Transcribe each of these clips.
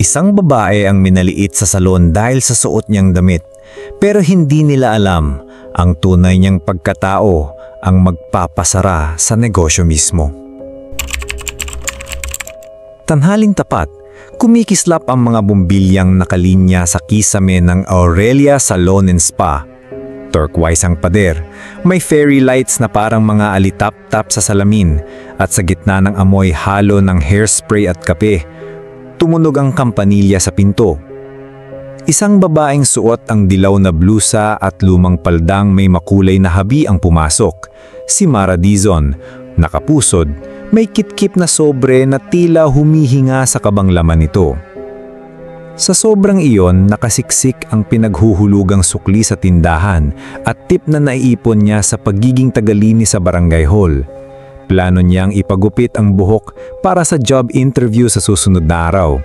Isang babae ang minaliit sa salon dahil sa suot niyang damit, pero hindi nila alam ang tunay niyang pagkatao ang magpapasara sa negosyo mismo. Tanhaling tapat, kumikislap ang mga bumbilyang nakalinya sa kisame ng Aurelia Salon and Spa. Turquoise ang pader, may fairy lights na parang mga alitap-tap sa salamin at sa gitna ng amoy halo ng hairspray at kape, tumunog ang kampanilya sa pinto. Isang babaeng suot ang dilaw na blusa at lumang paldang may makulay na habi ang pumasok. Si Mara Dizon, nakapusod, may kitkip na sobre na tila humihinga sa kabang laman nito. Sa sobrang iyon, nakasiksik ang pinaghuhulugang sukli sa tindahan at tip na naiipon niya sa pagiging tagalinis sa barangay hall. Plano niyang ipagupit ang buhok para sa job interview sa susunod na araw.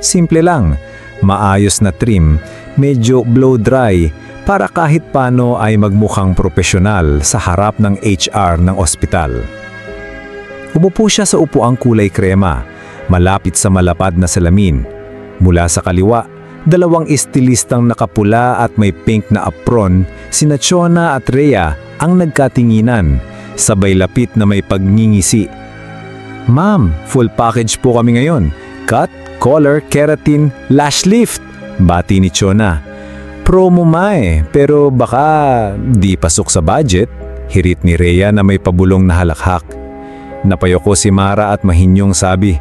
Simple lang, maayos na trim, medyo blow dry para kahit paano ay magmukhang propesyonal sa harap ng HR ng ospital. Umupo siya sa upuang kulay krema, malapit sa malapad na salamin. Mula sa kaliwa, dalawang estilistang nakapula at may pink na apron, sina Chona at Rhea ang nagkatinginan, sabay lapit na may pagngingisi. "Ma'am, full package po kami ngayon. Cut, color, keratin, lash lift," bati ni Chona. "Promo pero baka di pasok sa budget," hirit ni Rhea na may pabulong na halakhak. Napayoko si Mara at mahinyong sabi,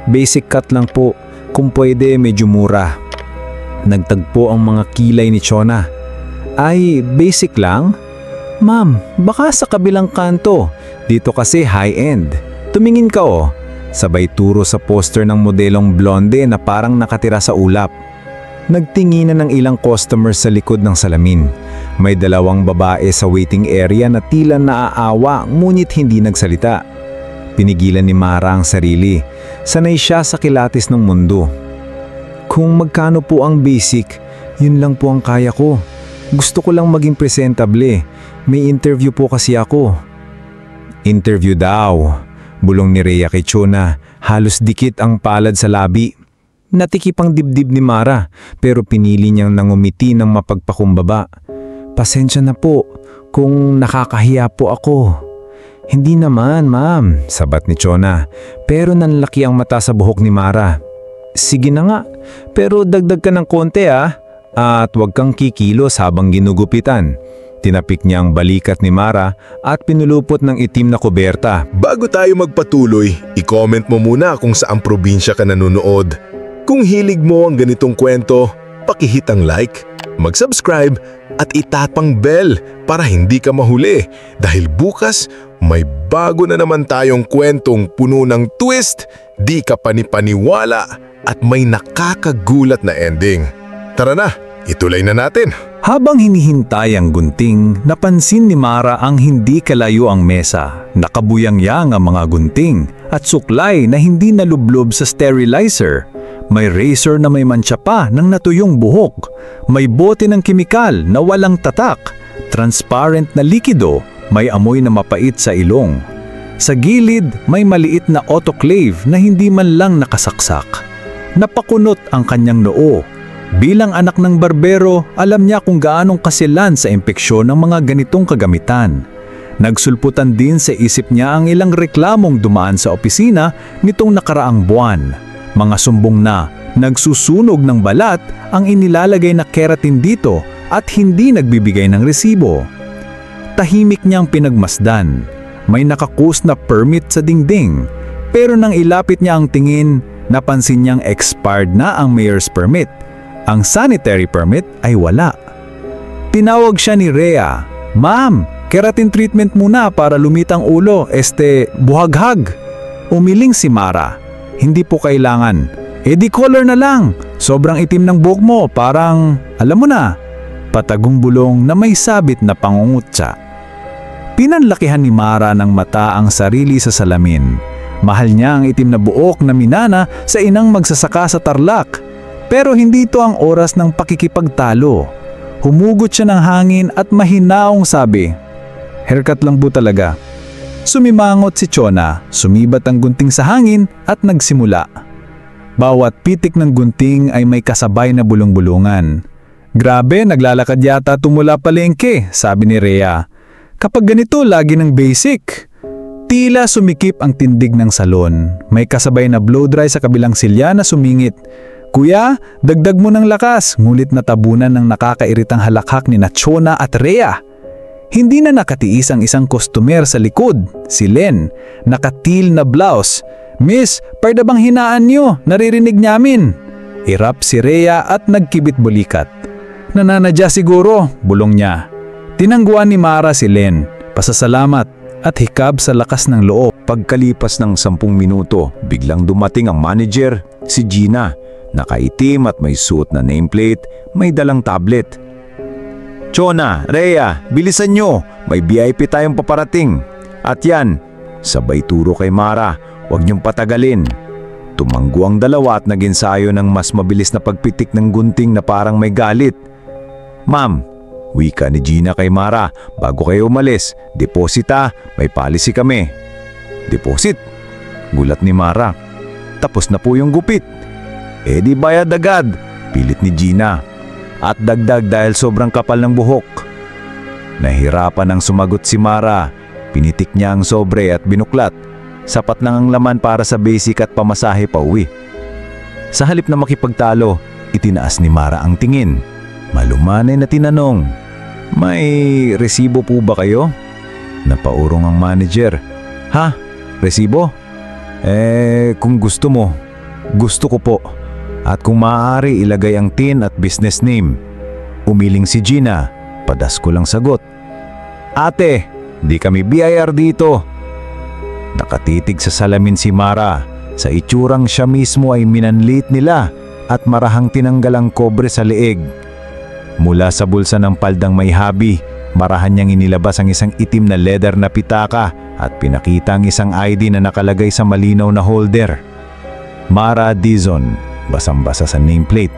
"Basic cut lang po, kung pwede medyo mura." Nagtagpo ang mga kilay ni Chona. "Ay, basic lang? Ma'am, baka sa kabilang kanto. Dito kasi high-end. Tumingin ka oh." Sabay turo sa poster ng modelong blonde na parang nakatira sa ulap. Nagtinginan ng ilang customers sa likod ng salamin. May dalawang babae sa waiting area na tila naaawa ngunit hindi nagsalita. Pinigilan ni Mara ang sarili. Sanay siya sa kilatis ng mundo. "Kung magkano po ang basic, yun lang po ang kaya ko. Gusto ko lang maging presentable. May interview po kasi ako." "Interview daw," bulong ni Rhea kay Chona. Halos dikit ang palad sa labi. Natikip ang dibdib ni Mara, pero pinili niyang nangumiti ng mapagpakumbaba. "Pasensya na po kung nakakahiya po ako." "Hindi naman, ma'am," sabat ni Chona, pero nanlaki ang mata sa buhok ni Mara. "Sige na nga, pero dagdag ka ng konti at huwag kang kikilos habang ginugupitan." Tinapik niya ang balikat ni Mara at pinulupot ng itim na kuberta. Bago tayo magpatuloy, i-comment mo muna kung saang probinsya ka nanonood. Kung hilig mo ang ganitong kwento, pakihit ang like, mag-subscribe at itapang bell para hindi ka mahuli dahil bukas may bago na naman tayong kwentong puno ng twist, di ka panipaniwala at may nakakagulat na ending. Tara na, ituloy na natin! Habang hinihintay ang gunting, napansin ni Mara ang hindi kalayo ang mesa. Nakabuyang-yang ang mga gunting at suklay na hindi nalublob sa sterilizer. May razor na may mantsa pa ng natuyong buhok. May bote ng kemikal na walang tatak. Transparent na likido, may amoy na mapait sa ilong. Sa gilid, may maliit na autoclave na hindi man lang nakasaksak. Napakunot ang kanyang noo. Bilang anak ng barbero, alam niya kung gaanong kasilan sa impeksyon ng mga ganitong kagamitan. Nagsulputan din sa isip niya ang ilang reklamong dumaan sa opisina nitong nakaraang buwan. Mga sumbong na nagsusunog ng balat ang inilalagay na keratin dito at hindi nagbibigay ng resibo. Tahimik niyang pinagmasdan. May nakakus na permit sa dingding. Pero nang ilapit niya ang tingin, napansin niyang expired na ang mayor's permit. Ang sanitary permit ay wala. Tinawag siya ni Rhea. "Ma'am, keratin treatment muna para lumitang ulo, buhaghag." Umiling si Mara. "Hindi po kailangan. Di color na lang. Sobrang itim ng buhok mo, parang, alam mo na." Patagong bulong na may sabit na pangungutya. Pinanlakihan ni Mara ng mata ang sarili sa salamin. Mahal niya ang itim na buhok na minana sa inang magsasaka sa Tarlac. Pero hindi ito ang oras ng pakikipagtalo. Humugot siya ng hangin at mahinaong sabi, "Haircut lang po talaga." Sumimangot si Chona, sumibat ang gunting sa hangin at nagsimula. Bawat pitik ng gunting ay may kasabay na bulong-bulungan. Grabe, naglalakad yata tumula palengke, sabi ni Rhea. Kapag ganito, lagi ng basic. Tila sumikip ang tindig ng salon. May kasabay na blow dry sa kabilang silya na sumingit. Kuya, dagdag mo ng lakas, ngulit na tabunan ng nakakairitang halakhak ni Chona at Rhea. Hindi na nakatiis ang isang customer sa likod, si Len, nakatil na blouse. Miss, parda bang hinaan niyo? Naririnig namin. Irap si Rhea at nagkibit bulikat. Nananadya siguro, bulong niya. Tinangguan ni Mara si Len, pasasalamat at hikab sa lakas ng loob. Pagkalipas ng 10 minuto, biglang dumating ang manager, si Gina. Nakaitim at may suot na nameplate, may dalang tablet. Chona, Rhea, bilisan nyo, may VIP tayong paparating. At yan, sabay turo kay Mara, huwag niyong patagalin. Tumanggo ang dalawa at nag-ensayo ng mas mabilis na pagpitik ng gunting na parang may galit. Ma'am, wika ni Gina kay Mara, bago kayo umalis, deposita, may policy kami. Deposit? Gulat ni Mara. Tapos na po yung gupit. Eh di bayad agad, pilit ni Gina. At dagdag dahil sobrang kapal ng buhok. Nahirapan ang sumagot si Mara. Pinitik niya ang sobre at binuklat. Sapat lang ang laman para sa basic at pamasahe pa uwi. Sa halip na makipagtalo, itinaas ni Mara ang tingin. Malumanay na tinanong, may resibo po ba kayo? Napaurong ang manager. Ha? Resibo? Kung gusto mo, gusto ko po. At kung maaari ilagay ang tin at business name. Umiling si Gina, padasko lang sagot. Ate, di kami BIR dito. Nakatitig sa salamin si Mara. Sa itsurang siya mismo ay minanlit nila at marahang tinanggal ang kobre sa leeg. Mula sa bulsa ng paldang may habi, marahan niyang inilabas ang isang itim na leather na pitaka at pinakita ang isang ID na nakalagay sa malinaw na holder. Mara Dizon, basang-basa sa nameplate,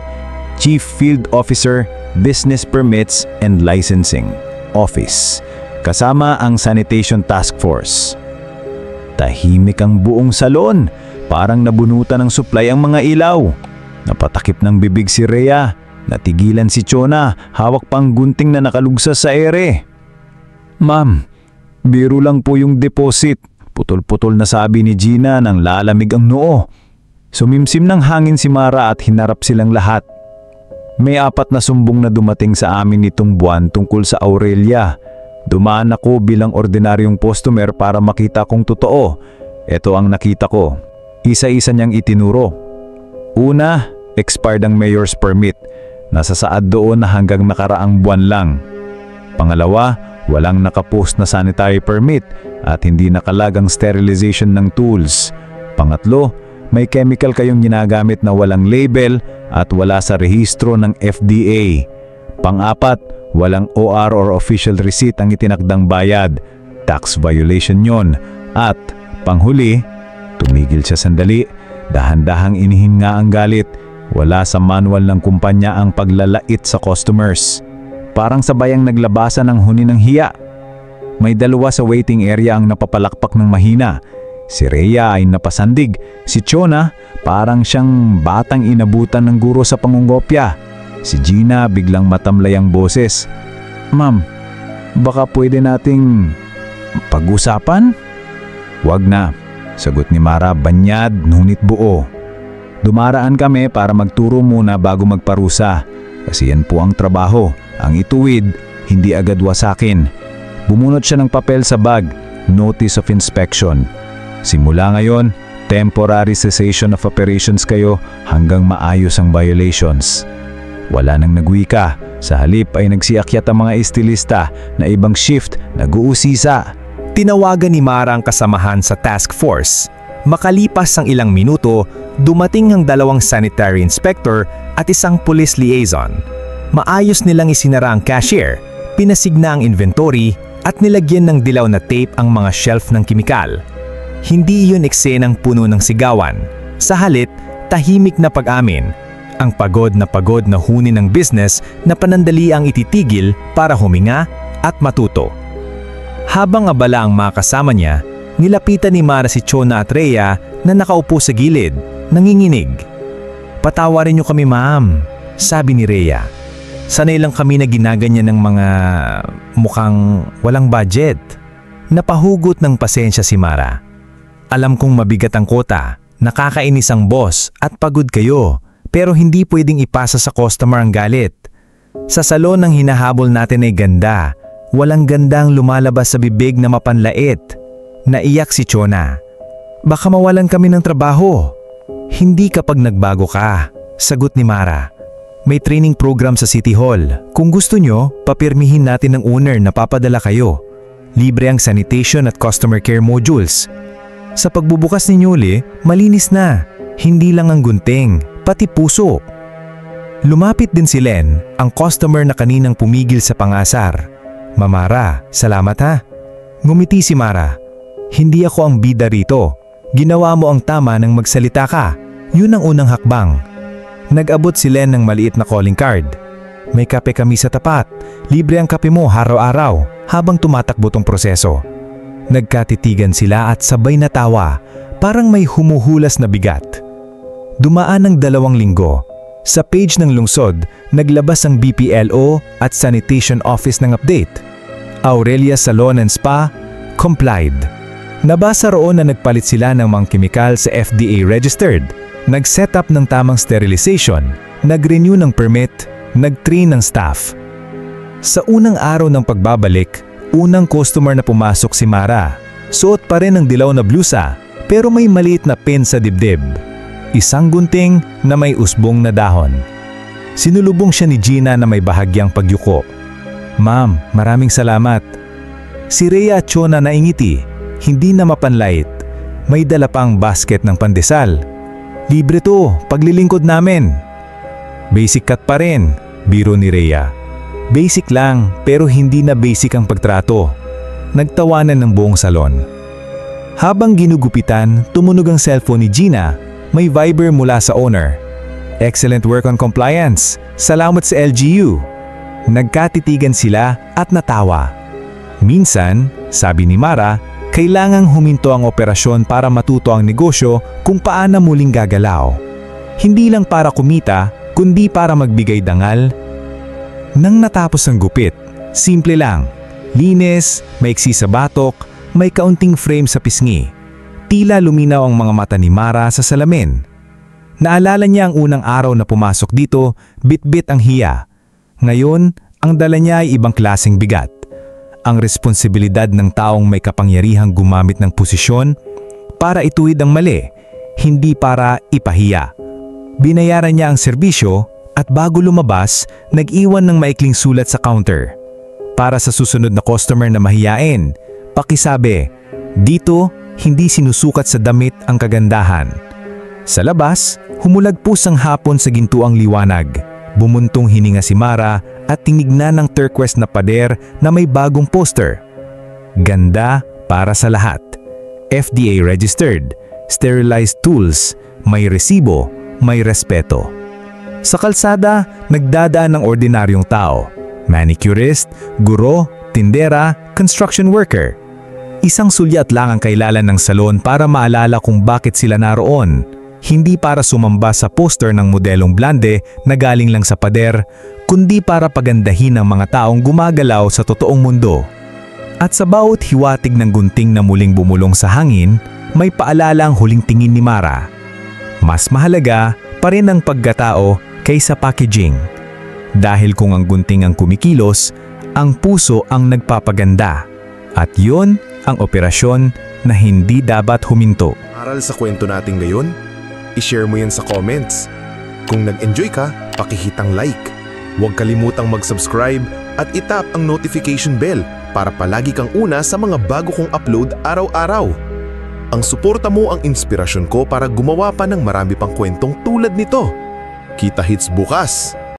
Chief Field Officer, Business Permits and Licensing Office, kasama ang Sanitation Task Force. Tahimik ang buong salon, parang nabunutan ng supply ang mga ilaw. Napatakip ng bibig si Rhea. Natigilan si Chona, hawak pang gunting na nakalugsas sa ere. Ma'am, biro lang po yung deposit. Putol-putol na sabi ni Gina nang lalamig ang noo. Sumimsim ng hangin si Mara at hinarap silang lahat. May 4 na sumbong na dumating sa amin nitong buwan tungkol sa Aurelia. Dumaan ako bilang ordinaryong customer para makita kung totoo. Ito ang nakita ko. Isa-isa niyang itinuro. Una, expired ang mayor's permit. Nasa saad doon na hanggang nakaraang buwan lang. Pangalawa, walang nakapost na sanitary permit at hindi nakalagang sterilization ng tools. Pangatlo, may chemical kayong ginagamit na walang label at wala sa rehistro ng FDA. Pang-apat, walang OR or official receipt ang itinakdang bayad. Tax violation yon. At panghuli, tumigil siya sandali, dahan-dahang inihinga ang galit. Wala sa manual ng kumpanya ang paglalait sa customers. Parang sabayang naglabasan ng huni ng hiya. May 2 sa waiting area ang napapalakpak ng mahina. Si Rhea ay napasandig. Si Chona parang siyang batang inabutan ng guro sa pangungopya. Si Gina biglang matamlay ang boses. Ma'am, baka pwede nating pag-usapan? Wag na, sagot ni Mara banyad ngunit buo. Dumaraan kami para magturo muna bago magparusa. Kasi yan po ang trabaho. Ang ituwid, hindi agad wasakin. Bumunot siya ng papel sa bag, Notice of Inspection. Simula ngayon, temporary cessation of operations kayo hanggang maayos ang violations. Wala nang nagwika. Sa halip ay nagsiakyat ang mga estilista na ibang shift nag-uusisa. Tinawagan ni Mara ang kasamahan sa task force. Makalipas ang ilang minuto, dumating ang 2 sanitary inspector at isang police liaison. Maayos nilang isinara ang cashier, pinasigna ang inventory at nilagyan ng dilaw na tape ang mga shelf ng kimikal. Hindi iyon eksenang puno ng sigawan. Sa halip, tahimik na pag-amin. Ang pagod na huni ng business na panandali ang ititigil para huminga at matuto. Habang abala ang mga kasama niya, nilapitan ni Mara si Chona at Rhea na nakaupo sa gilid, nanginginig. Patawarin niyo kami, ma'am, sabi ni Rhea. Sanay lang kami na ginaganyan ng mga mukhang walang budget. Napahugot ng pasensya si Mara. Alam kong mabigat ang kota, nakakainis ang boss at pagod kayo, pero hindi pwedeng ipasa sa customer ang galit. Sa salon ang hinahabol natin ay ganda. Walang gandang lumalabas sa bibig na mapanlait. Naiyak si Chona. Baka mawalan kami ng trabaho. Hindi kapag nagbago ka, sagot ni Mara. May training program sa City Hall. Kung gusto nyo, papirmihin natin ng owner na papadala kayo. Libre ang sanitation at customer care modules. Sa pagbubukas ni Yuli, malinis na. Hindi lang ang gunting, pati puso. Lumapit din si Len, ang customer na kaninang pumigil sa pangasar. Mamara, salamat ha. Ngumiti si Mara. Hindi ako ang bida rito. Ginawa mo ang tama nang magsalita ka. Yun ang unang hakbang. Nag-abot si Len ng maliit na calling card. May kape kami sa tapat. Libre ang kape mo araw-araw habang tumatakbo tong proseso. Nagkatitigan sila at sabay natawa, parang may humuhulas na bigat. Dumaan ang 2 linggo. Sa page ng lungsod, naglabas ang BPLO at Sanitation Office ng update. Aurelia Salon and Spa, complied. Nabasa roon na nagpalit sila ng mga kemikal sa FDA registered, nag-set up ng tamang sterilization, nag-renew ng permit, nag-train ng staff. Sa unang araw ng pagbabalik, unang customer na pumasok si Mara. Suot pa rin ang dilaw na blusa, pero may maliit na pin sa dibdib. Isang gunting na may usbong na dahon. Sinulubong siya ni Gina na may bahagyang pagyuko. Ma'am, maraming salamat. Si Rhea at Chona naingiti, hindi na mapanlait. May dala pang basket ng pandesal. Libre to, paglilingkod namin. Basic cut pa rin, biro ni Rhea. Basic lang, pero hindi na basic ang pagtrato. Nagtawanan ng buong salon. Habang ginugupitan, tumunog ang cellphone ni Gina. May Viber mula sa owner. Excellent work on compliance. Salamat sa LGU. Nagkatitigan sila at natawa. Minsan, sabi ni Mara, kailangang huminto ang operasyon para matuto ang negosyo kung paano muling gagalaw. Hindi lang para kumita, kundi para magbigay dangal. Nang natapos ang gupit, simple lang. Linis, maiksi sa batok, may kaunting frame sa pisngi. Tila luminaw ang mga mata ni Mara sa salamin. Naalala niya ang unang araw na pumasok dito, bit-bit ang hiya. Ngayon, ang dala niya ay ibang klaseng bigat. Ang responsibilidad ng taong may kapangyarihang gumamit ng posisyon para ituwid ang mali, hindi para ipahiya. Binayaran niya ang serbisyo at bago lumabas, nag-iwan ng maikling sulat sa counter. Para sa susunod na customer na mahiyain, pakisabi, dito, hindi sinusukat sa damit ang kagandahan. Sa labas, humulagpos ang hapon sa gintuang liwanag. Bumuntong hininga si Mara at tinignan ng turquoise na pader na may bagong poster. Ganda para sa lahat. FDA registered, sterilized tools, may resibo, may respeto. Sa kalsada, nagdadaan ng ordinaryong tao. Manicurist, guro, tindera, construction worker. Isang sulyat lang ang kailangan ng salon para maalala kung bakit sila naroon. Hindi para sumamba sa poster ng modelong blonde na galing lang sa pader, kundi para pagandahin ang mga taong gumagalaw sa totoong mundo. At sa bawat hiwatig ng gunting na muling bumulong sa hangin, may paalala ang huling tingin ni Mara. Mas mahalaga pa rin ang pagkatao kaysa packaging. Dahil kung ang gunting ang kumikilos, ang puso ang nagpapaganda. At yon ang operasyon na hindi dapat huminto. Aral sa kwento natin ngayon, i-share mo yan sa comments. Kung nag-enjoy ka, pakihitang like. Huwag kalimutang mag-subscribe at itap ang notification bell para palagi kang una sa mga bago kong upload araw-araw. Ang suporta mo ang inspirasyon ko para gumawa pa ng marami pang kwentong tulad nito. Kita hits bukas!